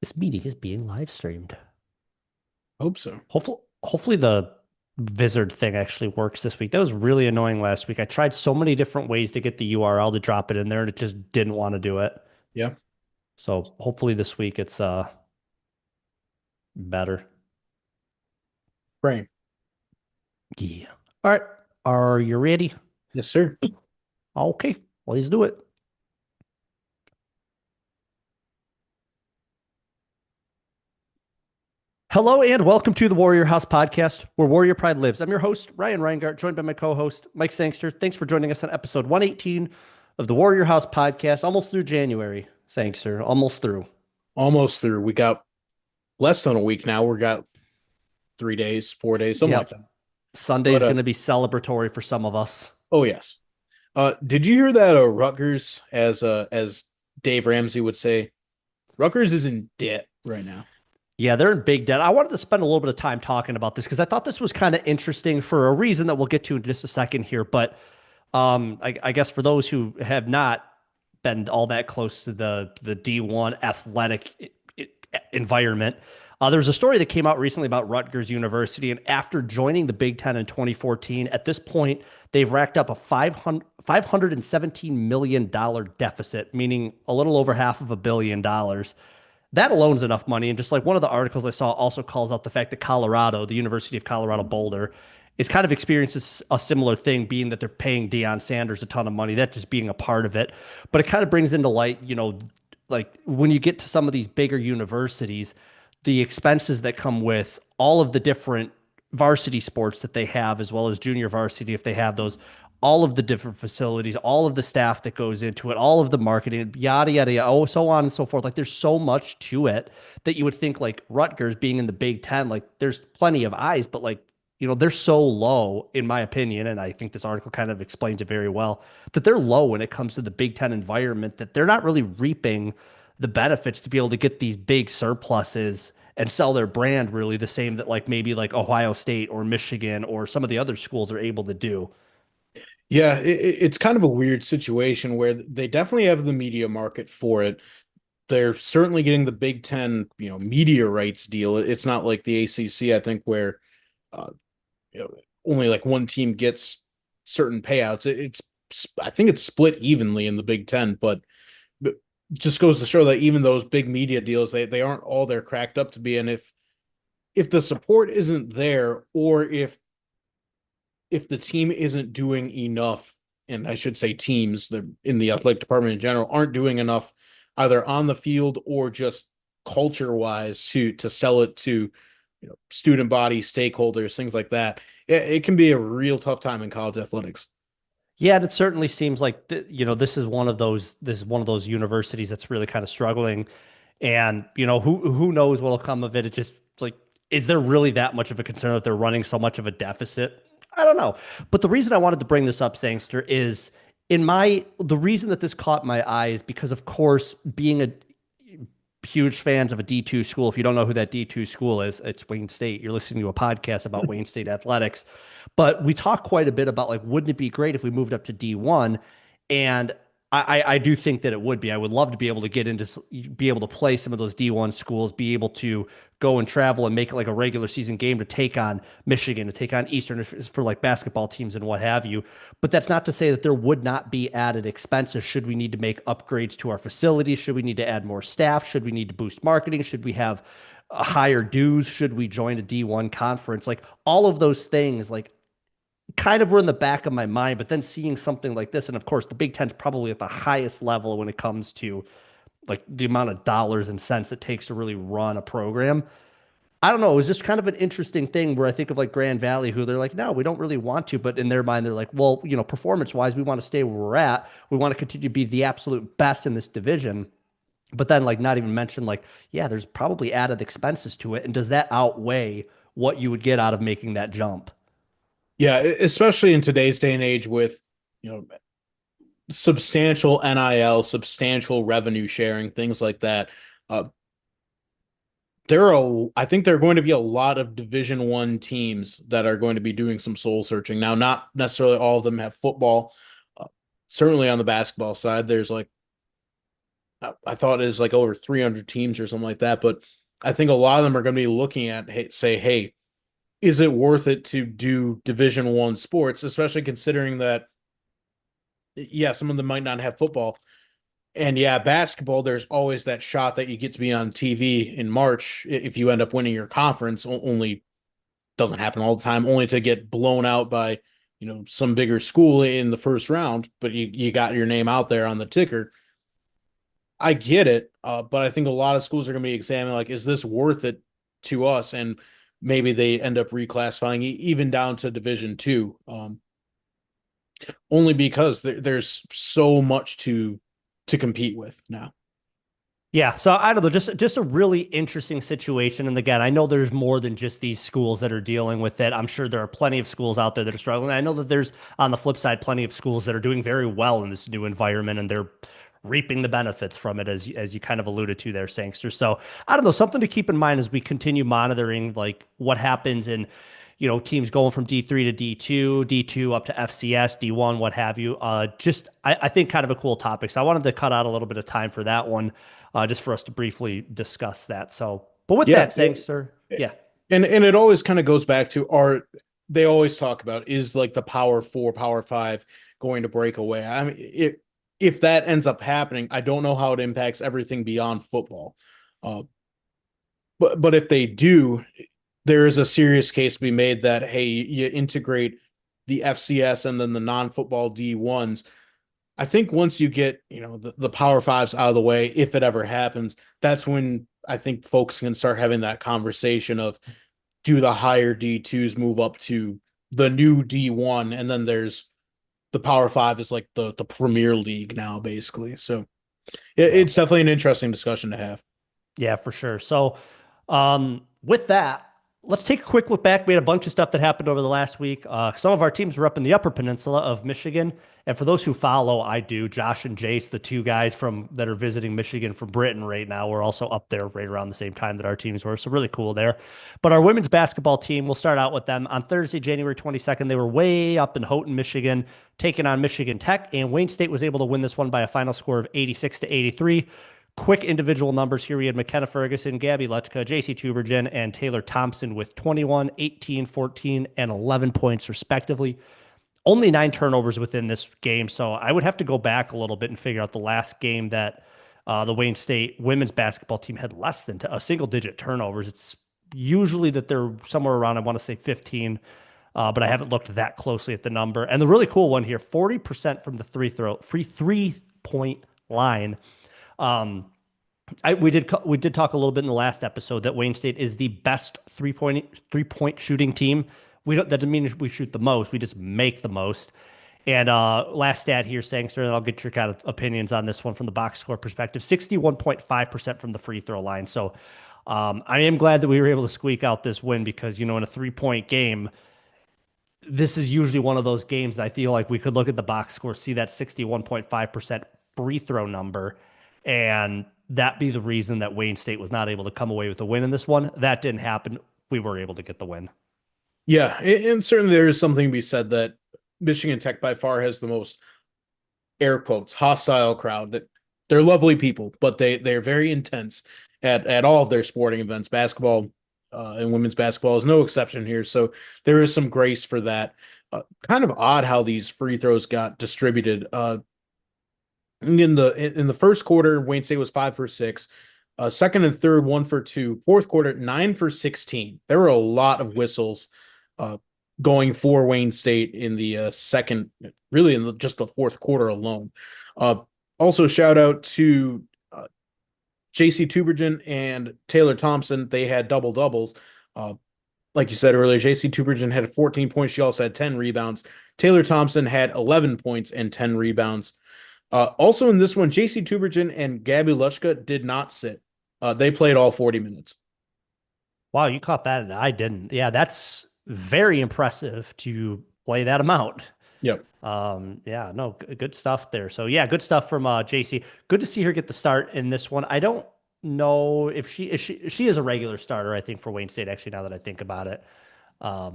This meeting is being live streamed. Hope so. Hopefully the Vizard thing actually works this week. That was really annoying last week. I tried so many different ways to get the URL to drop it in there, and it just didn't want to do it. Yeah. So hopefully this week it's better. Right. Yeah. All right. Are you ready? Yes, sir. Okay, let's do it. Hello and welcome to the Warrior House podcast, where Warrior Pride lives. I'm your host, Ryan Reingart, joined by my co-host, Mike Sangster. Thanks for joining us on episode 118 of the Warrior House podcast. Almost through January, Sangster. Almost through. Almost through. We got less than a week now. We got 3 days, 4 days, something like Yep. that. Sunday's But going to be celebratory for some of us. oh yes. Did you hear that Rutgers, as Dave Ramsey would say, Rutgers is in debt right now. Yeah, they're in big debt. I wanted to spend a little bit of time talking about this because I thought this was kind of interesting for a reason that we'll get to in just a second here. But I guess for those who have not been all that close to the D1 athletic environment, there's a story that came out recently about Rutgers University, and after joining the Big Ten in 2014, at this point they've racked up a $517 million deficit, meaning a little over $500 million. That alone is enough money. And just like one of the articles I saw also calls out the fact that Colorado, the University of Colorado Boulder, is kind of experiences a similar thing, being that they're paying Deion Sanders a ton of money, that just being a part of it. But it kind of brings into light, like when you get to some of these bigger universities, the expenses that come with all of the different varsity sports that they have, as well as junior varsity, if they have those, all of the different facilities, all of the staff that goes into it, all of the marketing, yada, yada, yada, oh, so on and so forth. Like there's so much to it that you would think like Rutgers being in the Big Ten, like there's plenty of eyes, but like, they're so low, in my opinion, and I think this article kind of explains it very well, that they're low when it comes to the Big Ten environment, that they're not really reaping the benefits to be able to get these big surpluses and sell their brand really the same that like maybe like Ohio State or Michigan or some of the other schools are able to do. Yeah, it's kind of a weird situation where they definitely have the media market for it. They're certainly getting the Big Ten, media rights deal. It's not like the ACC, I think, where uh, only like one team gets certain payouts. I think it's split evenly in the Big Ten, but just goes to show that even those big media deals, they aren't all they're cracked up to be. And if the support isn't there, or if the team isn't doing enough, and I should say teams that in the athletic department in general aren't doing enough, either on the field or just culture wise to sell it to student body stakeholders, things like that. It can be a real tough time in college athletics. Yeah, and it certainly seems like this is one of those universities that's really kind of struggling. And who knows what'll come of it. It just like, is there really that much of a concern that they're running so much of a deficit? I don't know. But the reason I wanted to bring this up, Sangster, is the reason that this caught my eye is because, of course, being a huge fans of a D2 school. If you don't know who that D2 school is, it's Wayne State. You're listening to a podcast about Wayne State athletics. But we talk quite a bit about like, wouldn't it be great if we moved up to D1? And I do think that it would be. I would love to be able to be able to play some of those D1 schools, be able to go and travel and make it like a regular season game to take on Michigan, to take on Eastern for like basketball teams and what have you. But that's not to say that there would not be added expenses should we need to make upgrades to our facilities, should we need to add more staff, should we need to boost marketing, should we have higher dues, should we join a D1 conference, like all of those things, like kind of were in the back of my mind. But then seeing something like this, and of course, the Big Ten's probably at the highest level when it comes to like the amount of dollars and cents it takes to really run a program. I don't know. It was just kind of an interesting thing where I think of like Grand Valley, who they're like, no, we don't really want to. But in their mind, they're like, well, performance wise, we want to stay where we're at. We want to continue to be the absolute best in this division. But then, like, not even mention, like, yeah, there's probably added expenses to it. And does that outweigh what you would get out of making that jump? Yeah, especially in today's day and age with you know substantial NIL, substantial revenue sharing, things like that. Uh, I think there are going to be a lot of Division 1 teams that are going to be doing some soul searching. Now, not necessarily all of them have football. Certainly on the basketball side, there's like I thought it was like over 300 teams or something like that. But I think a lot of them are going to be looking at, hey, say, hey, is it worth it to do Division I sports, especially considering that, yeah, some of them might not have football. And yeah, basketball, there's always that shot that you get to be on TV in March if you end up winning your conference. Only doesn't happen all the time, only to get blown out by, some bigger school in the first round, but you got your name out there on the ticker. I get it, but I think a lot of schools are going to be examining, like, is this worth it to us? And maybe they end up reclassifying even down to Division II, only because there's so much to compete with now. Yeah, so I don't know, just a really interesting situation. And again, I know there's more than just these schools that are dealing with it. I'm sure there are plenty of schools out there that are struggling. I know that there's, on the flip side, plenty of schools that are doing very well in this new environment, and they're reaping the benefits from it, as you kind of alluded to there, Sangster. So I don't know, something to keep in mind as we continue monitoring like what happens in, teams going from D3 to D2, D2 up to FCS, D1, what have you. I think kind of a cool topic. So I wanted to cut out a little bit of time for that one, just for us to briefly discuss that. So, but with Yeah, that, Sangster, yeah. and it always kind of goes back to, they always talk about, is like the Power 4, Power 5 going to break away? I mean, if that ends up happening, I don't know how it impacts everything beyond football. Uh, but if they do, there is a serious case to be made that, hey, you integrate the FCS and then the non-football D1s. I think once you get, the Power 5s out of the way, if it ever happens, that's when I think folks can start having that conversation of, do the higher D2s move up to the new D1, and then there's the Power 5 is like the Premier League now, basically. So Yeah. it's definitely an interesting discussion to have. Yeah, for sure. So, with that, let's take a quick look back. We had a bunch of stuff that happened over the last week. Some of our teams were up in the Upper Peninsula of Michigan, and for those who follow, I do. Josh and Jace, the two guys from that are visiting Michigan from Britain right now, were also up there right around the same time that our teams were. So really cool there. But our women's basketball team, we'll start out with them on Thursday, January 22nd. They were way up in Houghton, Michigan, taking on Michigan Tech, and Wayne State was able to win this one by a final score of 86-83. Quick individual numbers here. We had McKenna Ferguson, Gabby Lechka, JC Tubergen, and Taylor Thompson with 21, 18, 14, and 11 points, respectively. Only 9 turnovers within this game. So I would have to go back a little bit and figure out the last game that the Wayne State women's basketball team had less than a single digit turnovers. It's usually that they're somewhere around, I want to say 15, but I haven't looked that closely at the number. And the really cool one here, 40% from the free 3-point line. We did talk a little bit in the last episode that Wayne State is the best three point shooting team. That doesn't mean we shoot the most; we just make the most. And last stat here, Sangster, and I'll get your kind of opinions on this one from the box score perspective: 61.5% from the free throw line. So I am glad that we were able to squeak out this win because in a 3-point game, this is usually one of those games that I feel like we could look at the box score, see that 61.5% free throw number, and that be the reason that Wayne State was not able to come away with a win in this one. That didn't happen. We were able to get the win. Yeah, and certainly there is something to be said that Michigan Tech by far has the most, air quotes, hostile crowd. That they're lovely people, but they're very intense at all of their sporting events. Basketball and women's basketball is no exception here. So there is some grace for that. Kind of odd how these free throws got distributed. In the first quarter, Wayne State was 5 for 6. Second and third, 1 for 2. Fourth quarter, 9 for 16. There were a lot of whistles going for Wayne State in the second, really in just the fourth quarter alone. Also, shout out to JC Tubergen and Taylor Thompson. They had double doubles. Like you said earlier, JC Tubergen had 14 points. She also had 10 rebounds. Taylor Thompson had 11 points and 10 rebounds. Also in this one, JC Tubergen and Gabby Lechka did not sit. They played all 40 minutes. Wow, you caught that and I didn't. Yeah, that's very impressive to play that amount. Yep. Yeah, no, good stuff there. So yeah, good stuff from JC. Good to see her get the start in this one. I don't know if she is a regular starter, I think, for Wayne State, actually, now that I think about it. I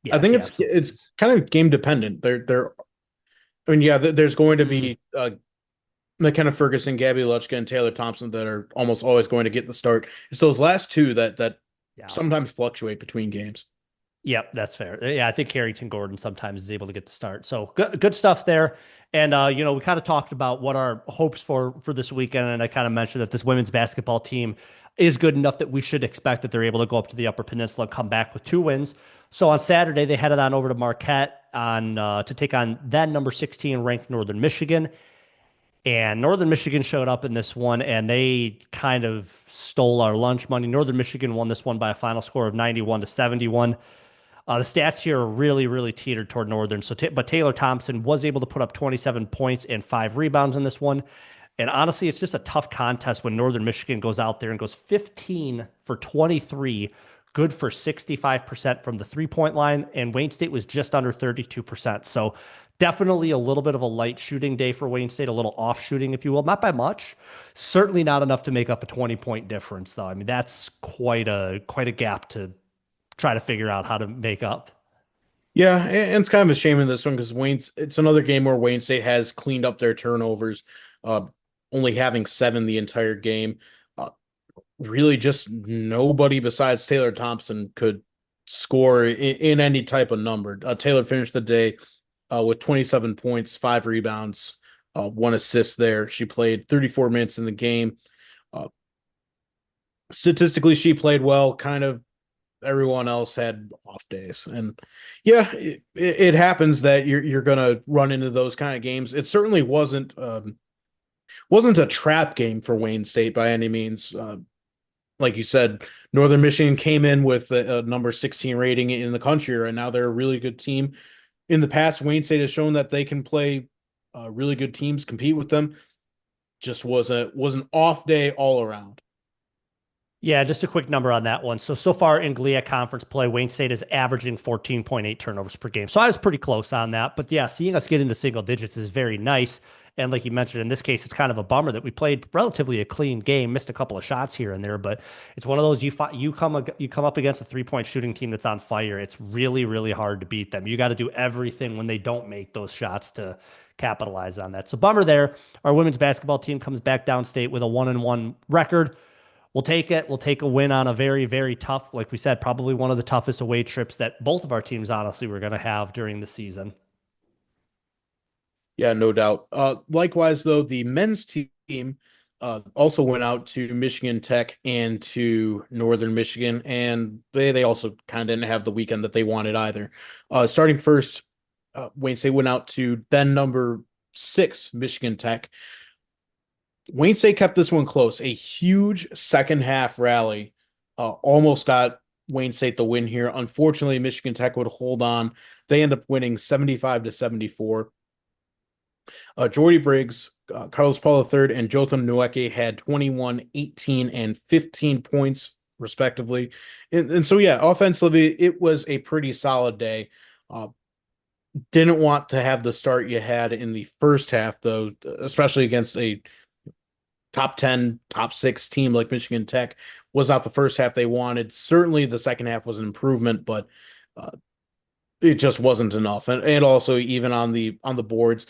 Yeah, think she absolutely it's is. kind of game dependent. I mean, yeah, there's going to be McKenna Ferguson, Gabby Luchka, and Taylor Thompson that are almost always going to get the start. It's those last two that Yeah. sometimes fluctuate between games. Yep, that's fair. Yeah, I think Carrington Gordon sometimes is able to get the start. So good stuff there. And we kind of talked about what our hopes for this weekend, and I kind of mentioned that this women's basketball team is good enough that we should expect that they're able to go up to the Upper Peninsula and come back with 2 wins. So on Saturday, they headed on over to Marquette to take on then number 16 ranked Northern Michigan. And Northern Michigan showed up in this one and they kind of stole our lunch money. Northern Michigan won this one by a final score of 91-71. The stats here are really, really teetered toward Northern. But Taylor Thompson was able to put up 27 points and 5 rebounds in this one. And honestly, it's just a tough contest when Northern Michigan goes out there and goes 15 for 23, good for 65% from the 3-point line. And Wayne State was just under 32%. So definitely a little bit of a light shooting day for Wayne State, a little off shooting, if you will. Not by much. Certainly not enough to make up a 20-point difference, though. I mean, that's quite a gap to try to figure out how to make up. Yeah, and it's kind of a shame in this one because it's another game where Wayne State has cleaned up their turnovers, uh, only having 7 the entire game. Uh, really, just nobody besides Taylor Thompson could score in any type of number. Taylor finished the day with 27 points, 5 rebounds, 1 assist there. She played 34 minutes in the game. Uh, Statistically, she played well, kind of everyone else had off days. And yeah, it happens that you're gonna run into those kind of games. It certainly wasn't a trap game for Wayne State by any means. Like you said, Northern Michigan came in with a number 16 rating in the country, and now they're a really good team. In the past, Wayne State has shown that they can play really good teams, compete with them. Just was an off day all around. Yeah, just a quick number on that one. So far in GLIAC conference play, Wayne State is averaging 14.8 turnovers per game. So I was pretty close on that. But yeah, seeing us get into single digits is very nice. And like you mentioned, in this case, it's kind of a bummer that we played relatively a clean game, missed a couple of shots here and there, but it's one of those you come up against a 3-point shooting team that's on fire. It's really, really hard to beat them. You got to do everything when they don't make those shots to capitalize on that. So bummer there. Our women's basketball team comes back downstate with a 1-1 record. We'll take it. We'll take a win on a very, very tough, like we said, probably one of the toughest away trips that both of our teams, honestly, were going to have during the season. Yeah, no doubt. Likewise, though, the men's team also went out to Michigan Tech and to Northern Michigan, and they also kind of didn't have the weekend that they wanted either. Starting first, Wayne State went out to then number 6 Michigan Tech. Wayne State kept this one close. A huge second half rally almost got Wayne State the win here. Unfortunately, Michigan Tech would hold on. They end up winning 75-74. Jordy Briggs, Carlos Paul III, and Jotham Nweke had 21, 18, and 15 points, respectively. And so, yeah, offensively, it was a pretty solid day. Didn't want to have the start you had in the first half, though, especially against a top 10, top 6 team like Michigan Tech. Was not the first half they wanted. Certainly the second half was an improvement, but it just wasn't enough. And also even on the boards,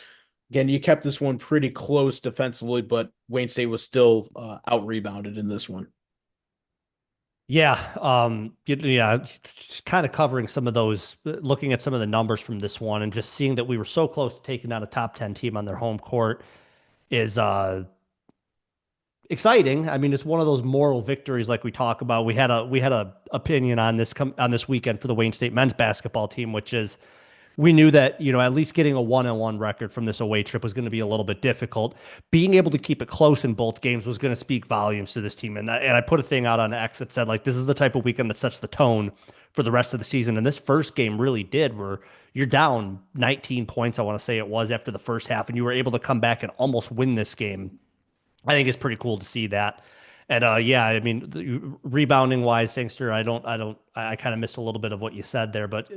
again, you kept this one pretty close defensively, but Wayne State was still out rebounded in this one. Yeah, kind of covering some of those, looking at some of the numbers from this one, and just seeing that we were so close to taking out a top 10 team on their home court is exciting. I mean, it's one of those moral victories like we talk about. We had a opinion on this weekend for the Wayne State men's basketball team, which is we knew that, at least getting a 1-1 record from this away trip was going to be a little bit difficult. Being able to keep it close in both games was going to speak volumes to this team. And I put a thing out on X that said, like, this is the type of weekend that sets the tone for the rest of the season. And this first game really did, where you're down 19 points, I want to say it was, after the first half, and you were able to come back and almost win this game. I think it's pretty cool to see that. And yeah, I mean, rebounding wise, Sangster, I kind of missed a little bit of what you said there, but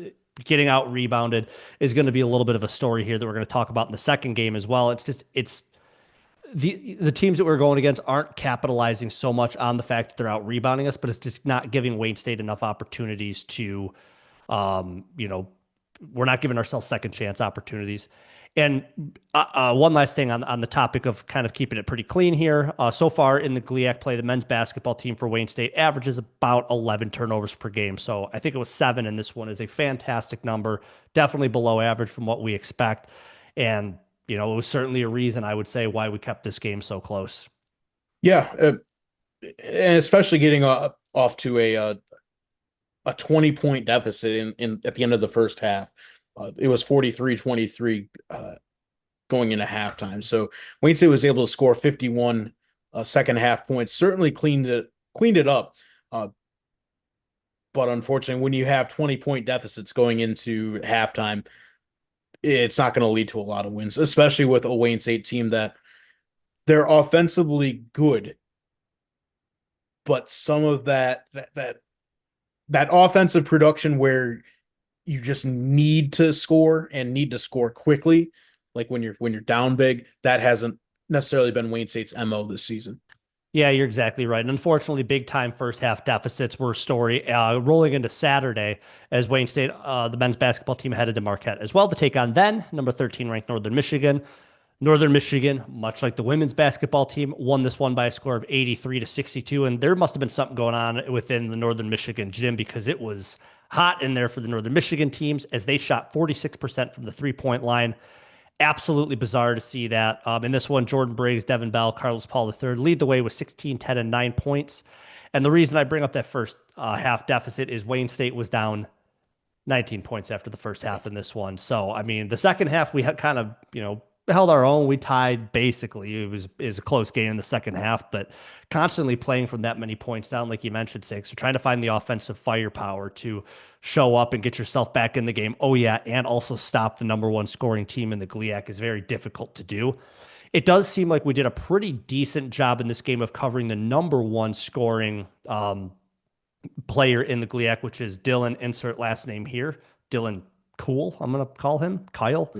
getting out rebounded is going to be a little bit of a story here that we're going to talk about in the second game as well. It's the teams that we're going against aren't capitalizing so much on the fact that they're out rebounding us, but it's just not giving Wayne State enough opportunities to, we're not giving ourselves second chance opportunities. And one last thing on the topic of kind of keeping it pretty clean here. So far in the GLIAC play, the men's basketball team for Wayne State averages about 11 turnovers per game. So I think it was 7, and this one is a fantastic number, definitely below average from what we expect. And, you know, it was certainly a reason I would say why we kept this game so close. Yeah, and especially getting off to a 20-point deficit in at the end of the first half. It was 43-23 going into halftime. So Wayne State was able to score 51 second half points. Certainly cleaned it up. But unfortunately, when you have 20-point deficits going into halftime, it's not going to lead to a lot of wins, especially with a Wayne State team that they're offensively good, but some of that offensive production where you just need to score and need to score quickly, like when you're down big, that hasn't necessarily been Wayne State's MO this season. Yeah, you're exactly right. And unfortunately, big time first half deficits were a story rolling into Saturday as Wayne State, the men's basketball team, headed to Marquette as well to take on then number 13 ranked Northern Michigan. Northern Michigan, much like the women's basketball team, won this one by a score of 83-62. And there must have been something going on within the Northern Michigan gym because it was hot in there for the Northern Michigan teams as they shot 46% from the 3-point line. Absolutely bizarre to see that. In this one, Jordan Briggs, Devin Bell, Carlos Paul III lead the way with 16, 10, and 9 points. And the reason I bring up that first half deficit is Wayne State was down 19 points after the first half in this one. So, I mean, the second half, we had kind of, held our own. We tied basically. It was a close game in the second half, but constantly playing from that many points down, like you mentioned, Six. You're trying to find the offensive firepower to show up and get yourself back in the game. Oh, yeah. And also stop the number one scoring team in the GLIAC is very difficult to do. It does seem like we did a pretty decent job in this game of covering the number one scoring player in the GLIAC, which is Dylan, insert last name here, Dylan Cool, I'm going to call him Kyle.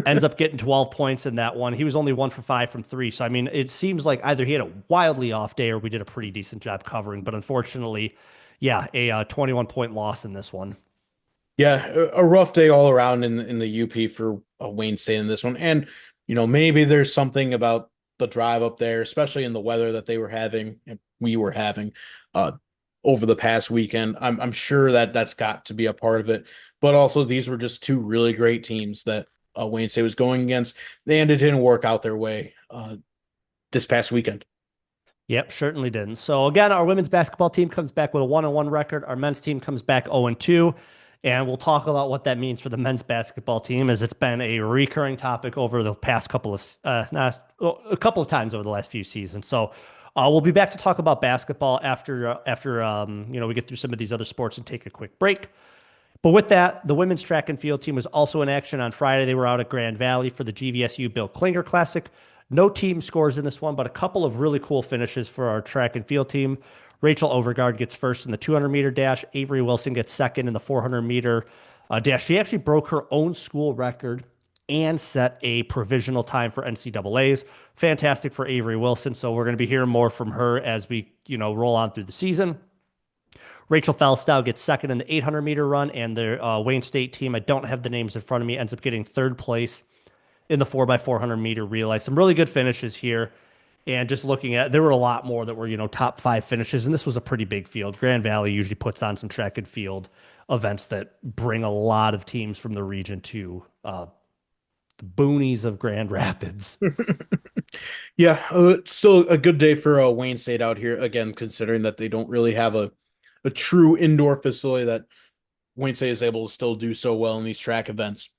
Ends up getting 12 points in that one. He was only 1 for 5 from 3. So, I mean, it seems like either he had a wildly off day or we did a pretty decent job covering. But unfortunately, yeah, a 21-point loss in this one. Yeah, a rough day all around in the UP for Wayne State in this one. And, maybe there's something about the drive up there, especially in the weather that they were having, and we were having over the past weekend. I'm sure that that's got to be a part of it. But also, these were just two really great teams that Wayne State was going against, and it didn't work out their way this past weekend. Yep, certainly didn't. So again, our women's basketball team comes back with a 1-1 record. Our men's team comes back 0-2. And we'll talk about what that means for the men's basketball team, as it's been a recurring topic over the past couple of a couple of times over the last few seasons. So we'll be back to talk about basketball after we get through some of these other sports and take a quick break. But with that, the women's track and field team was also in action on Friday. They were out at Grand Valley for the GVSU Bill Klinger Classic. No team scores in this one, but a couple of really cool finishes for our track and field team. Rachel Overgaard gets first in the 200-meter dash. Avery Wilson gets second in the 400-meter dash. She actually broke her own school record and set a provisional time for NCAAs. Fantastic for Avery Wilson. So we're going to be hearing more from her as we roll on through the season. Rachel Felstow gets second in the 800-meter run, and the Wayne State team, I don't have the names in front of me, ends up getting third place in the 4x400-meter relay. Some really good finishes here. And just looking at, there were a lot more that were, top 5 finishes, and this was a pretty big field. Grand Valley usually puts on some track and field events that bring a lot of teams from the region to the boonies of Grand Rapids. Yeah, still a good day for Wayne State out here, again, considering that they don't really have a true indoor facility that Wayne State is able to still do so well in these track events.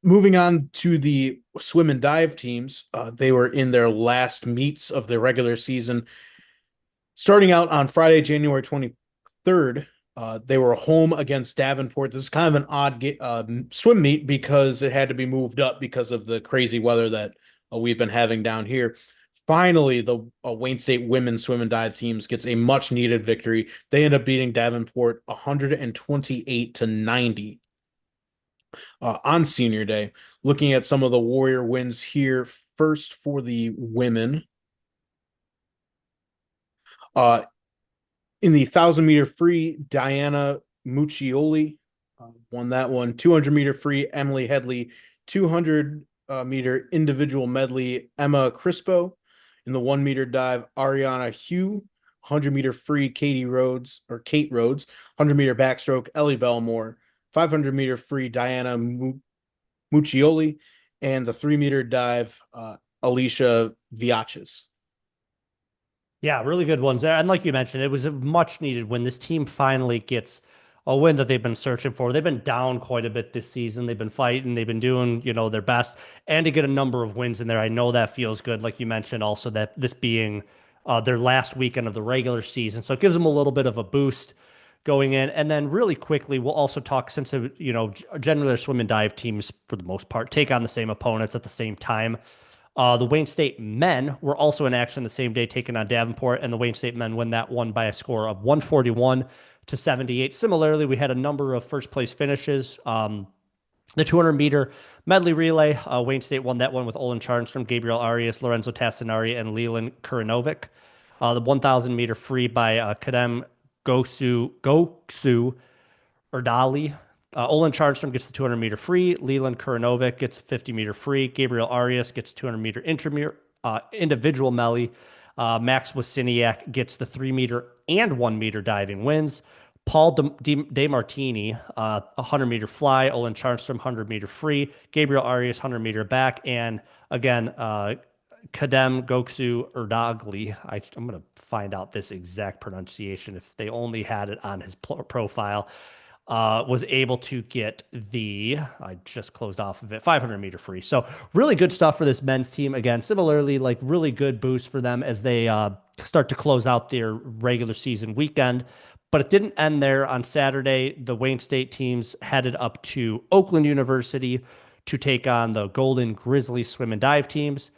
Moving on to the swim and dive teams, they were in their last meets of the regular season. Starting out on Friday, January 23rd, they were home against Davenport. This is kind of an odd swim meet because it had to be moved up because of the crazy weather that we've been having down here. Finally, the Wayne State women's swim and dive teams gets a much needed victory. They end up beating Davenport 128-90 on senior day. Looking at some of the Warrior wins here, first for the women. In the 1,000-meter free, Diana Muccioli Won that one. 200-meter free, Emily Headley. 200-meter individual medley, Emma Crispo. In the 1-meter dive, Ariana Hugh. 100-meter free, Kate Rhodes. 100-meter backstroke, Ellie Belmore. 500-meter free, Diana Muccioli. And the 3-meter dive, Alicia Viaches. Yeah, really good ones there. And like you mentioned, it was a much needed win. This team finally gets a win that they've been searching for. They've been down quite a bit this season. They've been fighting, they've been doing, their best. And to get a number of wins in there, I know that feels good. Like you mentioned, also that this being their last weekend of the regular season. So it gives them a little bit of a boost going in. And then really quickly, we'll also talk since, generally their swim and dive teams, for the most part, take on the same opponents at the same time. The Wayne State men were also in action the same day, taking on Davenport, and the Wayne State men win that one by a score of 141 to 78. Similarly, we had a number of first place finishes. The 200-meter medley relay, Wayne State won that one with Olin Charnstrom, Gabriel Arias, Lorenzo Tassinari, and Leland Kuranovic. The 1,000-meter free by Kadem Goksu Erdali. Olin Charnstrom gets the 200-meter free. Leland Kuranovic gets 50-meter free. Gabriel Arias gets 200-meter individual melee. Max Wasiniak gets the 3-meter and 1-meter diving wins. Paul DeMartini, 100-meter fly. Olin Charnstrom, 100-meter free. Gabriel Arias, 100-meter back. And again, Kadem Goksu Erdagli. I'm going to find out this exact pronunciation if they only had it on his profile. Was able to get I just closed off of it, 500-meter free. So really good stuff for this men's team. Again, similarly, like really good boost for them as they start to close out their regular season weekend. But it didn't end there. On Saturday, the Wayne State teams headed up to Oakland University to take on the Golden Grizzly swim and dive teams.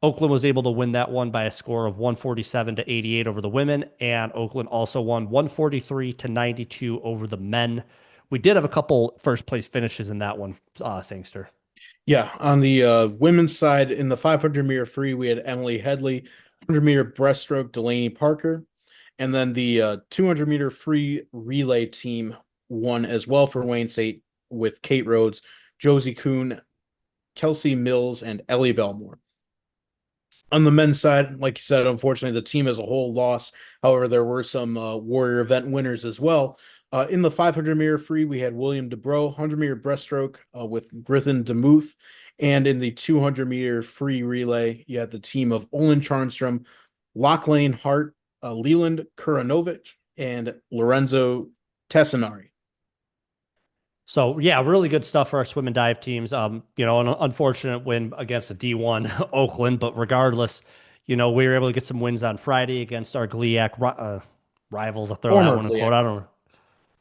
Oakland was able to win that one by a score of 147 to 88 over the women, and Oakland also won 143 to 92 over the men. We did have a couple first place finishes in that one, Sangster. Yeah, on the women's side, in the 500-meter free, we had Emily Headley. 100-meter breaststroke, Delaney Parker. And then the 200-meter free relay team won as well for Wayne State with Kate Rhodes, Josie Kuhn, Kelsey Mills, and Ellie Belmore. On the men's side, like you said, unfortunately, the team as a whole lost. However, there were some Warrior event winners as well. In the 500-meter free, we had William DeBro, 100-meter breaststroke with Griffin DeMuth. And in the 200-meter free relay, you had the team of Olin Charnstrom, Lachlan Hart, Leland Kuranovic, and Lorenzo Tessinari. So yeah, really good stuff for our swim and dive teams. An unfortunate win against a D1 Oakland, but regardless, we were able to get some wins on Friday against our GLIAC rivals. I'll throw Former that one in GLIAC. quote. I don't know.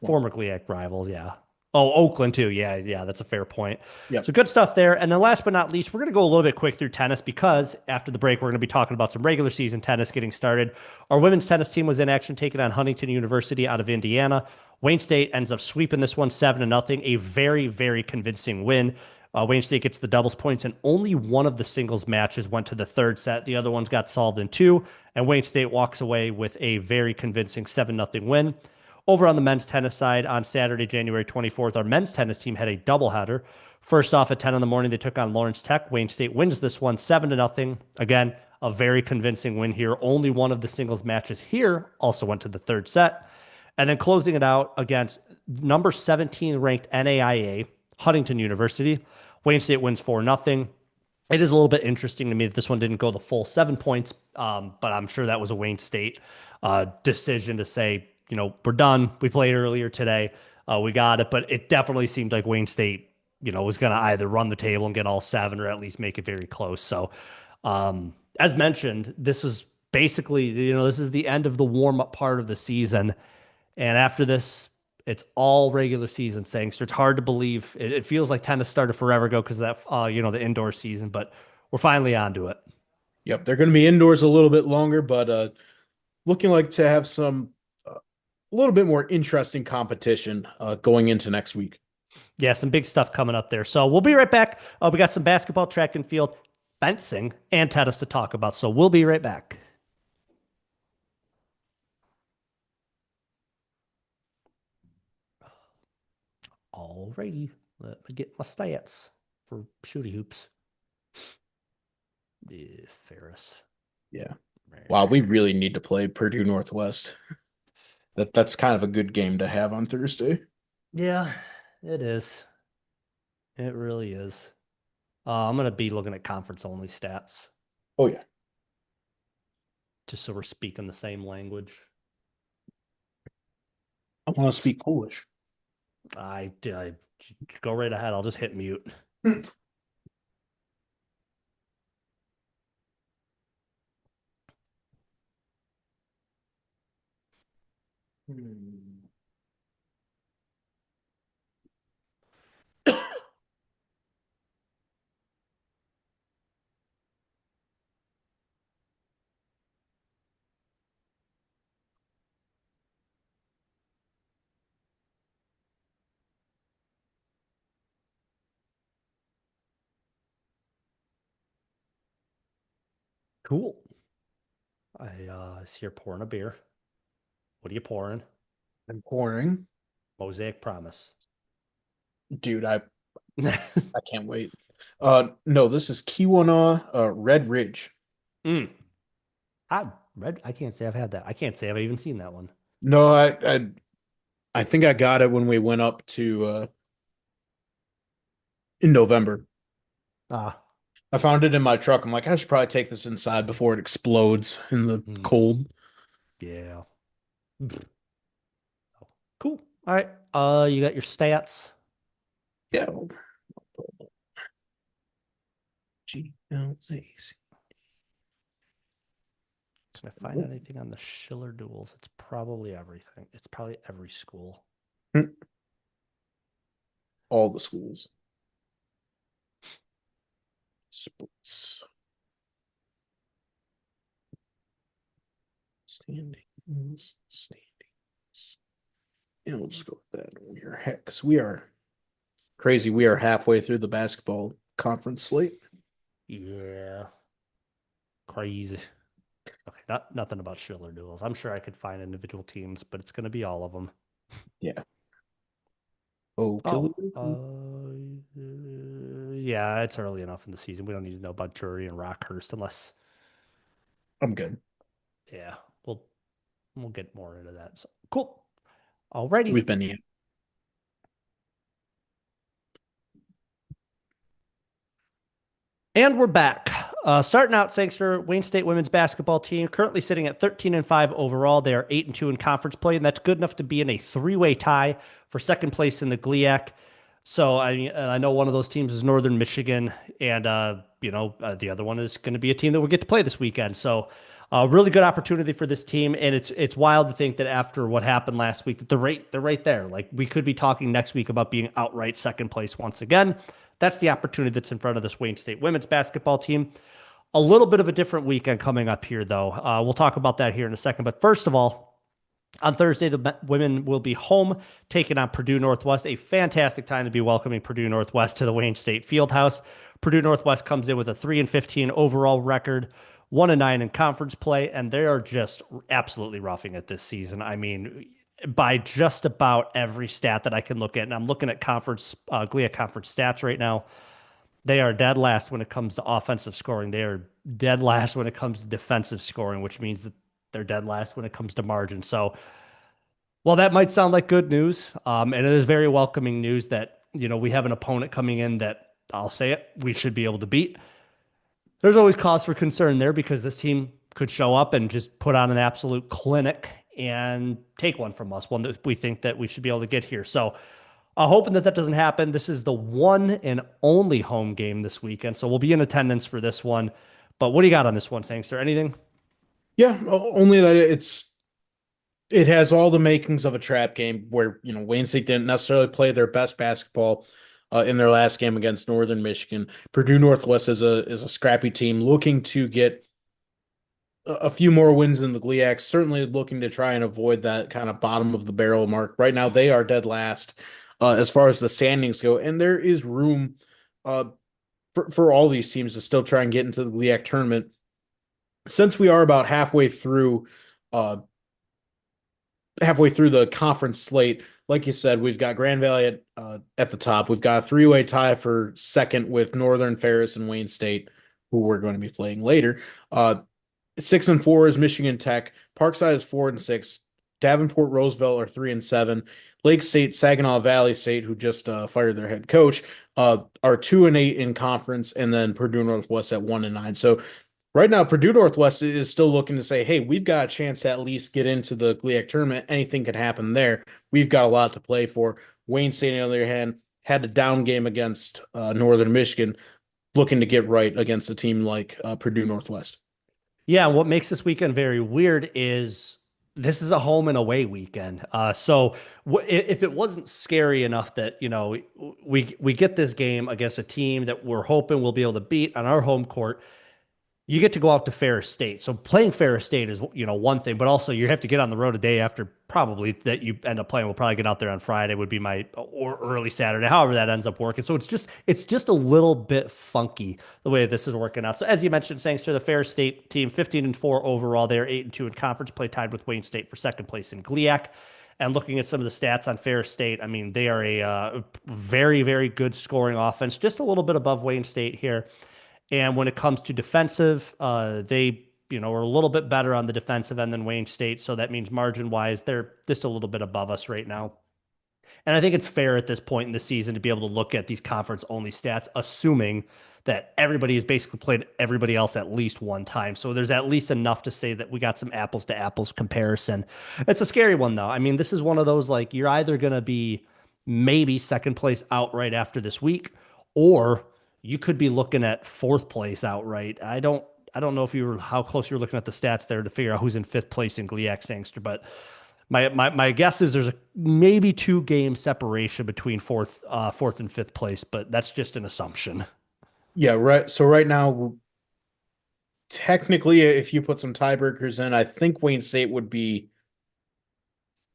Former GLIAC rivals, yeah. Oh, Oakland too. Yeah, that's a fair point. Yep. So good stuff there. And then last but not least, we're going to go a little bit quick through tennis because after the break, we're going to be talking about some regular season tennis getting started. Our women's tennis team was in action, taking on Huntington University out of Indiana. Wayne State ends up sweeping this one 7-0, a very, very convincing win. Wayne State gets the doubles points, and only one of the singles matches went to the third set. The other ones got solved in two, and Wayne State walks away with a very convincing 7-0 win. Over on the men's tennis side, on Saturday, January 24th, our men's tennis team had a doubleheader. First off, at 10 in the morning, they took on Lawrence Tech. Wayne State wins this one 7-0. Again, a very convincing win here. Only one of the singles matches here also went to the third set. And then closing it out against number 17 ranked NAIA, Huntington University. Wayne State wins 4-0. It is a little bit interesting to me that this one didn't go the full 7 points, but I'm sure that was a Wayne State decision to say, we're done. We played earlier today. We got it. But it definitely seemed like Wayne State, was going to either run the table and get all 7 or at least make it very close. So, as mentioned, this was basically, this is the end of the warm-up part of the season. And after this, it's all regular season things. So it's hard to believe. It feels like tennis started forever ago because of that, the indoor season. But we're finally onto it. Yep, they're going to be indoors a little bit longer, but looking like to have some a little bit more interesting competition going into next week. Yeah, some big stuff coming up there. So we'll be right back. We got some basketball, track and field, fencing, and tennis to talk about. So we'll be right back. Alrighty, let me get my stats for shooty hoops. Ferris. Yeah. Wow, we really need to play Purdue Northwest. That's kind of a good game to have on Thursday. Yeah, it is. It really is. I'm gonna be looking at conference only stats, Oh yeah. just so we're speaking the same language. I want to speak Polish. I go right ahead. I'll just hit mute. Cool. I see you're pouring a beer. What are you pouring? I'm pouring. Mosaic Promise. Dude, I can't wait. No, this is Kiwana Red Ridge. mm. I can't say I've had that. I can't say I've even seen that one. No, I think I got it when we went up to in November. Ah, I found it in my truck. I'm like, I should probably take this inside before it explodes in the mm, cold. yeah. Cool. All right. You got your stats. Yeah. GLAC. Can I find anything on the Schiller duels? It's probably everything. It's probably every school. All the schools. Sports. Standings. And we'll just go with that. We're heck, because we are crazy. We are halfway through the basketball conference slate. Yeah. Crazy. Okay, nothing about Schiller duels. I'm sure I could find individual teams, but it's going to be all of them. Yeah. Oh, yeah, it's early enough in the season. We don't need to know about Drury and Rockhurst unless, I'm good. yeah, we'll get more into that. So cool. Alrighty. We've been here. And we're back. Starting out, Sangster, Wayne State women's basketball team currently sitting at 13-5 overall. They are 8-2 in conference play, and that's good enough to be in a three-way tie for second place in the GLIAC. So I know one of those teams is Northern Michigan, and the other one is going to be a team that we'll get to play this weekend. So really good opportunity for this team, and it's wild to think that after what happened last week, that they're right there. Like we could be talking next week about being outright second place once again. That's the opportunity that's in front of this Wayne State women's basketball team. A little bit of a different weekend coming up here, though. We'll talk about that here in a second. But first of all, on Thursday, the women will be home taking on Purdue Northwest. A fantastic time to be welcoming Purdue Northwest to the Wayne State Fieldhouse. Purdue Northwest comes in with a 3-15 overall record, 1-9 in conference play, and they are just absolutely roughing it this season. I mean, by just about every stat that I can look at, and I'm looking at GLIA conference stats right now. They are dead last when it comes to offensive scoring. They are dead last when it comes to defensive scoring, which means that they're dead last when it comes to margin. So, well, that might sound like good news, and it is very welcoming news that we have an opponent coming in that I'll say it we should be able to beat. There's always cause for concern there because this team could show up and just put on an absolute clinic and take one from us, one that we think that we should be able to get here. So hoping that doesn't happen. This is the one and only home game this weekend, so we'll be in attendance for this one. But what do you got on this one, Sangster? Anything? Yeah, only that it has all the makings of a trap game where Wayne State didn't necessarily play their best basketball in their last game against Northern Michigan. Purdue Northwest is a scrappy team looking to get a few more wins in the GLIAC, certainly looking to try and avoid that kind of bottom of the barrel mark. Right now, they are dead last as far as the standings go, and there is room for all these teams to still try and get into the GLIAC tournament. Since we are about halfway through the conference slate, like you said, we've got Grand Valley at the top. We've got a three-way tie for second with Northern, Ferris, and Wayne State, who we're going to be playing later. 6-4 is Michigan Tech. Parkside is 4-6. Davenport, Roosevelt are 3-7. Lake State, Saginaw Valley State, who just fired their head coach, are 2-8 in conference, and then Purdue Northwest at 1-9. So right now, Purdue Northwest is still looking to say, hey, we've got a chance to at least get into the GLIAC tournament. Anything could happen there. We've got a lot to play for. Wayne State, on the other hand, had a down game against Northern Michigan, looking to get right against a team like Purdue Northwest. Yeah, what makes this weekend very weird is this is a home and away weekend. So if it wasn't scary enough that, we get this game against a team that we're hoping we'll be able to beat on our home court, you get to go out to Ferris State. So playing Ferris State is, one thing, but also you have to get on the road a day after probably that you end up playing. We'll probably get out there on Friday would be or early Saturday, however that ends up working. So it's just a little bit funky the way this is working out. So as you mentioned, thanks to the Ferris State team, 15-4 overall. They're 8-2 in conference play, tied with Wayne State for second place in GLIAC. And looking at some of the stats on Ferris State, I mean, they are a very, very good scoring offense, just a little bit above Wayne State here. And when it comes to defensive, they, are a little bit better on the defensive end than Wayne State. So that means margin wise, they're just a little bit above us right now. And I think it's fair at this point in the season to be able to look at these conference only stats, assuming that everybody has basically played everybody else at least one time. So there's at least enough to say that we got some apples to apples comparison. It's a scary one though. I mean, this is one of those, like, you're either going to be maybe second place outright after this week, or you could be looking at fourth place outright. I don't know if how close you were looking at the stats there to figure out who's in fifth place in GLIAC Sangster, but my guess is there's a maybe 2 game separation between fourth and fifth place, but that's just an assumption. Yeah, right. So right now, technically, if you put some tiebreakers in, I think Wayne State would be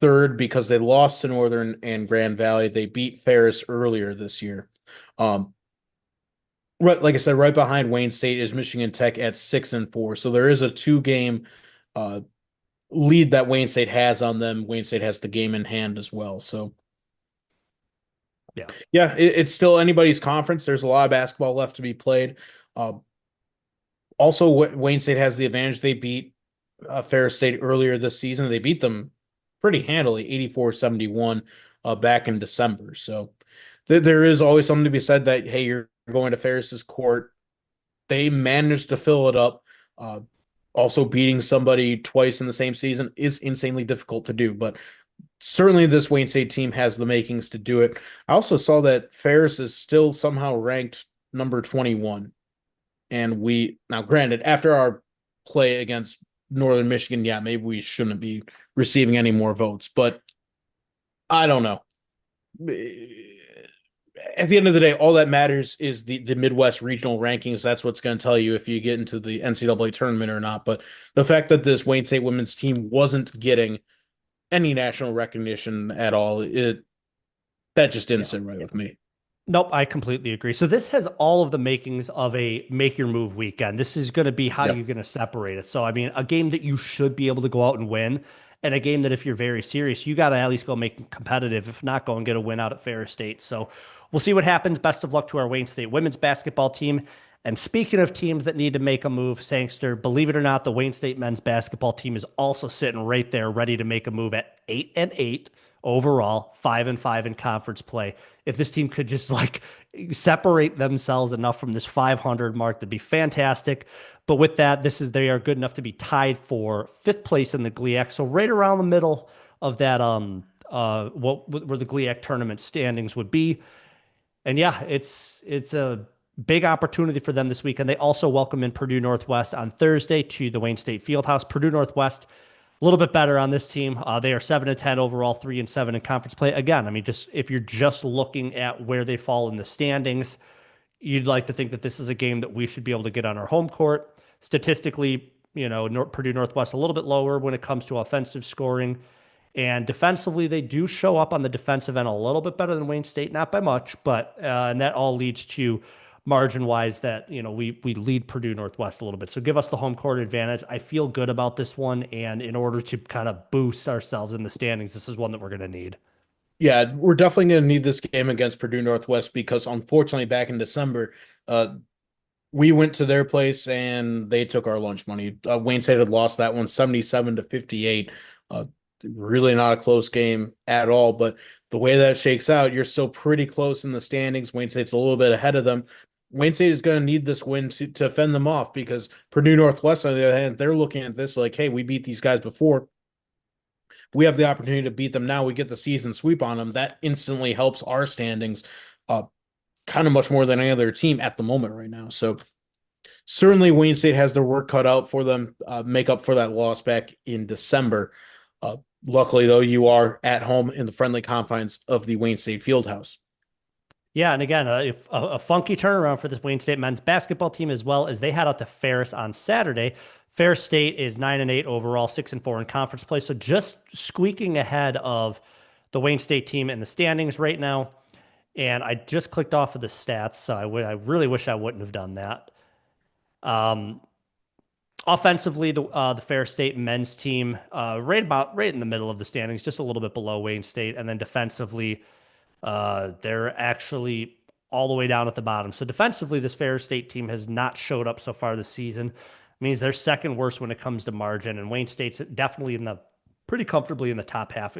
third because they lost to Northern and Grand Valley. They beat Ferris earlier this year. Right, like I said, right behind Wayne State is Michigan Tech at 6-4. So there is a 2 game lead that Wayne State has on them. Wayne State has the game in hand as well. So Yeah. yeah, it's still anybody's conference. There's a lot of basketball left to be played. Uh, Also, Wayne State has the advantage. They beat Ferris State earlier this season. They beat them pretty handily, 84-71 back in December. So there is always something to be said that, hey, you're going to Ferris's court. They managed to fill it up. Also, beating somebody twice in the same season is insanely difficult to do, but certainly this Wayne State team has the makings to do it. I also saw that Ferris is still somehow ranked number 21. And now granted, after our play against Northern Michigan, yeah, maybe we shouldn't be receiving any more votes, but I don't know. At the end of the day, all that matters is the Midwest regional rankings. That's what's going to tell you if you get into the NCAA tournament or not. But the fact that this Wayne State women's team wasn't getting any national recognition at all, that just didn't sit right with me. Nope, I completely agree. So this has all of the makings of a make your move weekend. This is going to be how you're going to separate it. So I mean, a game that you should be able to go out and win, and a game that if you're very serious, you got to at least go make it competitive. If not, go and get a win out at Ferris State. So we'll see what happens. Best of luck to our Wayne State women's basketball team. And speaking of teams that need to make a move, Sangster, believe it or not, the Wayne State men's basketball team is also sitting right there, ready to make a move at 8-8 overall, 5-5 in conference play. If this team could just separate themselves enough from this 500 mark, that'd be fantastic. But with that, they are good enough to be tied for fifth place in the GLIAC. So right around the middle of that, where the GLIAC tournament standings would be. And yeah, it's a big opportunity for them this week. And they also welcome in Purdue Northwest on Thursday to the Wayne State Fieldhouse. Purdue Northwest, a little bit better on this team. They are 7-10 overall, 3-7 in conference play. Again, I mean, just if you're just looking at where they fall in the standings, you'd like to think that this is a game that we should be able to get on our home court. Statistically, Purdue Northwest a little bit lower when it comes to offensive scoring. And defensively, they do show up on the defensive end a little bit better than Wayne State, not by much, but and that all leads to margin-wise that, we lead Purdue Northwest a little bit. So give us the home court advantage. I feel good about this one, and in order to kind of boost ourselves in the standings, this is one that we're going to need. Yeah, we're definitely going to need this game against Purdue Northwest because unfortunately back in December, uh, we went to their place and they took our lunch money. Wayne State had lost that one 77 to 58. Uh, really not a close game at all. But the way that shakes out, you're still pretty close in the standings. Wayne State's a little bit ahead of them. Wayne State is going to need this win to fend them off because Purdue Northwest, on the other hand, they're looking at this like, hey, we beat these guys before. We have the opportunity to beat them now. We get the season sweep on them. That instantly helps our standings uh, kind of much more than any other team at the moment right now. So certainly, Wayne State has their work cut out for them, make up for that loss back in December. Luckily, though, you are at home in the friendly confines of the Wayne State Fieldhouse. Yeah, and again, a funky turnaround for this Wayne State men's basketball team as well as they head out to Ferris on Saturday. Ferris State is 9-8 overall, 6-4 in conference play, so just squeaking ahead of the Wayne State team in the standings right now. And I just clicked off of the stats, so I really wish I wouldn't have done that. Um, Offensively, the Ferris State men's team right in the middle of the standings, just a little bit below Wayne State, and then defensively. They're actually all the way down at the bottom. So defensively, this Ferris State team has not showed up so far this season. It means they're second worst when it comes to margin, and Wayne State's definitely pretty comfortably in the top half.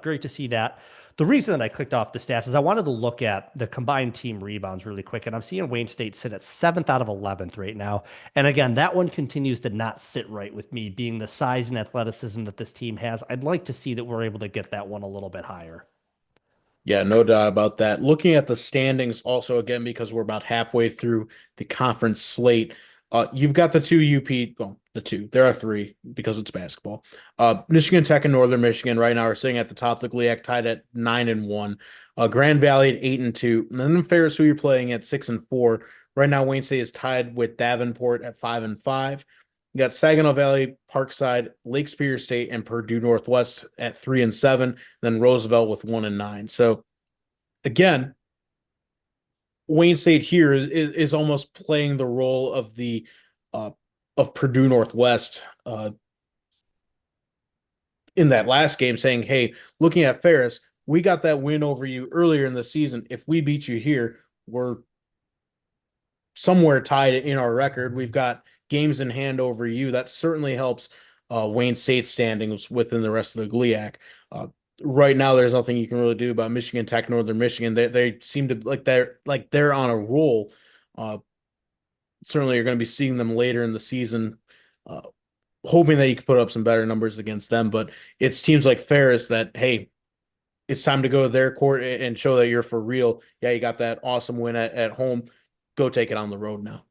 Great to see that. The reason that I clicked off the stats is I wanted to look at the combined team rebounds really quick, and I'm seeing Wayne State sit at 7th out of 11th right now. And again, that one continues to not sit right with me, being the size and athleticism that this team has. I'd like to see that we're able to get that one a little bit higher. Yeah, no doubt about that. Looking at the standings also again because we're about halfway through the conference slate. You've got the two UP, well, the two. There are three because it's basketball. Michigan Tech and Northern Michigan right now are sitting at the top of the GLIAC, tied at 9-1. Grand Valley at 8-2, and then Ferris, who you're playing at 6-4. Right now, Wayne State is tied with Davenport at 5-5. You got Saginaw Valley, Parkside, Lake Superior State, and Purdue Northwest at 3-7. Then Roosevelt with 1-9. So again, Wayne State here is almost playing the role of the of Purdue Northwest in that last game, saying, "Hey, looking at Ferris, we got that win over you earlier in the season. If we beat you here, we're somewhere tied in our record. We've got games in hand over you. That certainly helps Wayne State's standings within the rest of the GLIAC. Right now, there's nothing you can really do about Michigan Tech, Northern Michigan. They seem to they're on a roll. Uh, Certainly, you're going to be seeing them later in the season. Uh, Hoping that you can put up some better numbers against them, but it's teams like Ferris that, hey, it's time to go to their court and show that you're for real. Yeah, you got that awesome win at home. Go take it on the road now.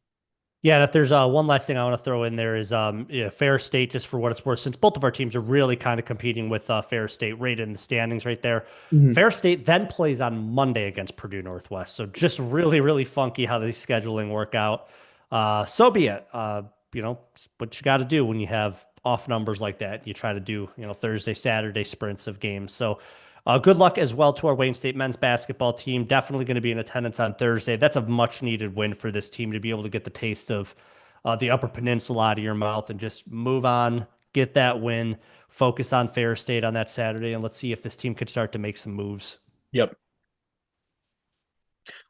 Yeah, and if there's one last thing I want to throw in there is yeah, Fair State, just for what it's worth, since both of our teams are really kind of competing with Fair State right in the standings right there. Mhm. Fair State then plays on Monday against Purdue Northwest. So just really, really funky how these scheduling work out. So be it. It's what you got to do when you have off numbers like that. You try to do, Thursday, Saturday sprints of games. So good luck as well to our Wayne State men's basketball team. Definitely going to be in attendance on Thursday. That's a much needed win for this team to be able to get the taste of the Upper Peninsula out of your mouth and just move on, get that win, focus on Fair State on that Saturday, and let's see if this team could start to make some moves. Yep.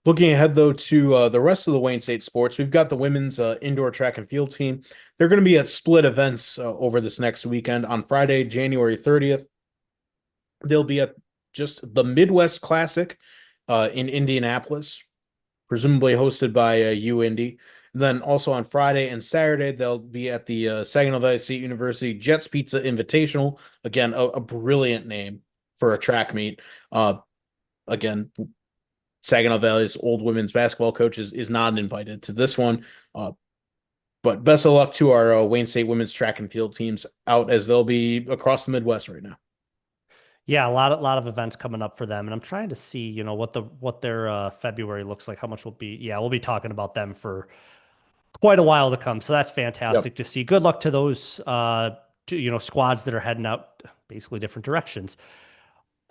Looking ahead, though, to the rest of the Wayne State sports, we've got the women's indoor track and field team. They're going to be at split events over this next weekend. On Friday, January 30th, they'll be at just the Midwest Classic in Indianapolis, presumably hosted by UIndy. Then also on Friday and Saturday, they'll be at the Saginaw Valley State University Jets Pizza Invitational. Again, a brilliant name for a track meet. Again, Saginaw Valley's old women's basketball coach is not invited to this one. But best of luck to our Wayne State women's track and field teams out as they'll be across the Midwest right now. Yeah, a lot of events coming up for them, and I'm trying to see, what their February looks like. How much will be? Yeah, we'll be talking about them for quite a while to come. So that's Yep. fantastic to see. Good luck to those, squads that are heading out basically different directions.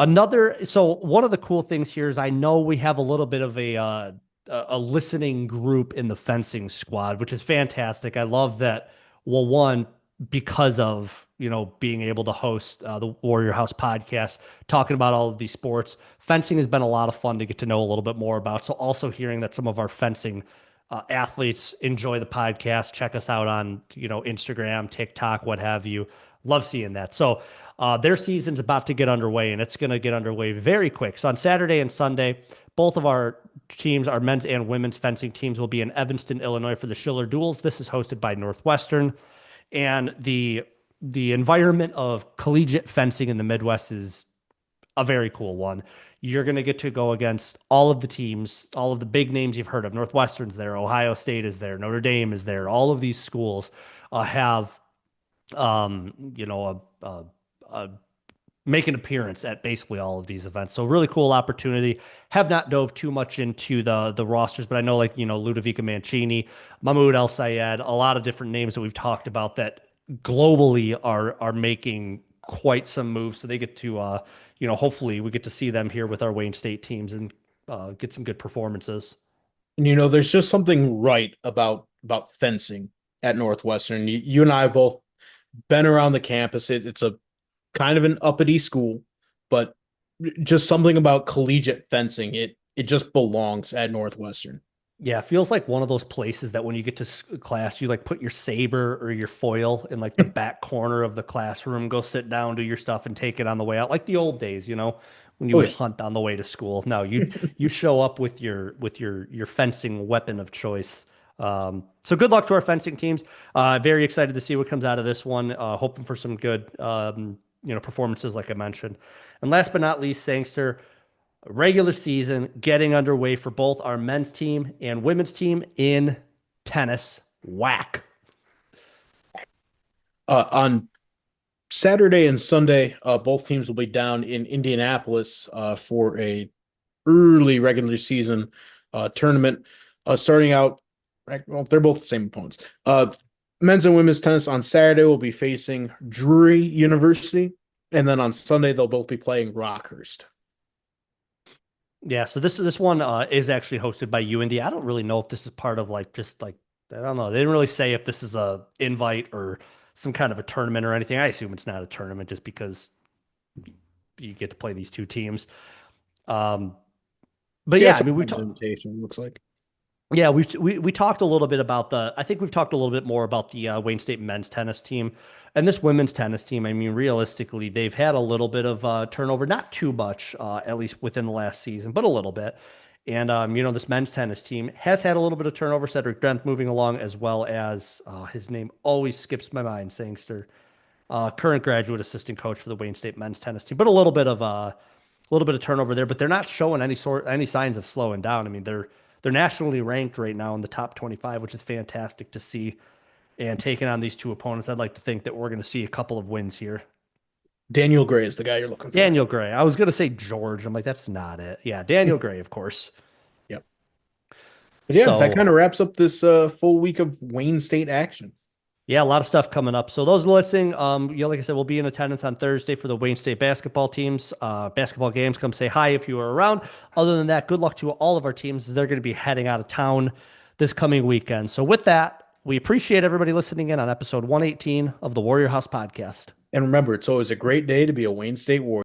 So one of the cool things here is I know we have a little bit of a listening group in the fencing squad, which is fantastic. I love that. Well, one, because of, being able to host the Warrior House podcast, talking about all of these sports. Fencing has been a lot of fun to get to know a little bit more about. So also hearing that some of our fencing athletes enjoy the podcast, check us out on, Instagram, TikTok, what have you. Love seeing that. So their season's about to get underway, and it's going to get underway very quick. So on Saturday and Sunday, both of our teams, our men's and women's fencing teams, will be in Evanston, Illinois for the Schiller Duels. This is hosted by Northwestern, and the environment of collegiate fencing in the Midwest is a very cool one. You're going to get to go against all of the teams, all of the big names you've heard of. Northwestern's there, Ohio State is there, Notre Dame is there. All of these schools have, a make an appearance at basically all of these events. So really cool opportunity. Have not dove too much into the rosters, but I know Ludovica Mancini, Mahmoud El Sayed, a lot of different names that we've talked about that globally are making quite some moves. So they get to hopefully we get to see them here with our Wayne State teams and get some good performances. And there's just something right about fencing at Northwestern. You and I have both been around the campus. It's a kind of an uppity school, but just something about collegiate fencing. It just belongs at Northwestern. Yeah, it feels like one of those places that when you get to class, you like put your saber or your foil in like the back corner of the classroom, go sit down, do your stuff, and take it on the way out, like the old days, when you Oh, would yeah. hunt on the way to school. No, you show up with your fencing weapon of choice. So good luck to our fencing teams. Very excited to see what comes out of this one. Hoping for some good performances, like I mentioned. And last but not least, Sangster, regular season getting underway for both our men's team and women's team in tennis. Whack. On Saturday and Sunday, both teams will be down in Indianapolis for a early regular season tournament. Starting out, well, they're both the same opponents. Men's and women's tennis on Saturday will be facing Drury University, and then on Sunday they'll both be playing Rockhurst. Yeah, so this one is actually hosted by UND. I don't really know if this is part of just I don't know. They didn't really say if this is a invite or some kind of a tournament or anything. I assume it's not a tournament just because you get to play these two teams. But yeah, I mean we talked. Invitation looks like. Yeah, we talked a little bit about I think we've talked a little bit more about the Wayne State men's tennis team and this women's tennis team. I mean, realistically, they've had a little bit of turnover, not too much, at least within the last season, but a little bit. And this men's tennis team has had a little bit of turnover. Cedric Dent moving along, as well as his name always skips my mind, Sangster, current graduate assistant coach for the Wayne State men's tennis team, but a little bit of turnover there. But they're not showing any signs of slowing down. I mean, they're nationally ranked right now in the top 25, which is fantastic to see. And taking on these two opponents, I'd like to think that we're going to see a couple of wins here. Daniel Gray is the guy you're looking for. Daniel Gray. I was going to say George. I'm like, that's not it. Yeah, Daniel Gray, of course. Yep. But yeah, that kind of wraps up this full week of Wayne State action. Yeah, a lot of stuff coming up. So those listening, like I said, we'll be in attendance on Thursday for the Wayne State basketball teams. Basketball games, come say hi if you are around. Other than that, good luck to all of our teams as they're going to be heading out of town this coming weekend. So with that, we appreciate everybody listening in on episode 118 of the Warrior House podcast. And remember, it's always a great day to be a Wayne State Warrior.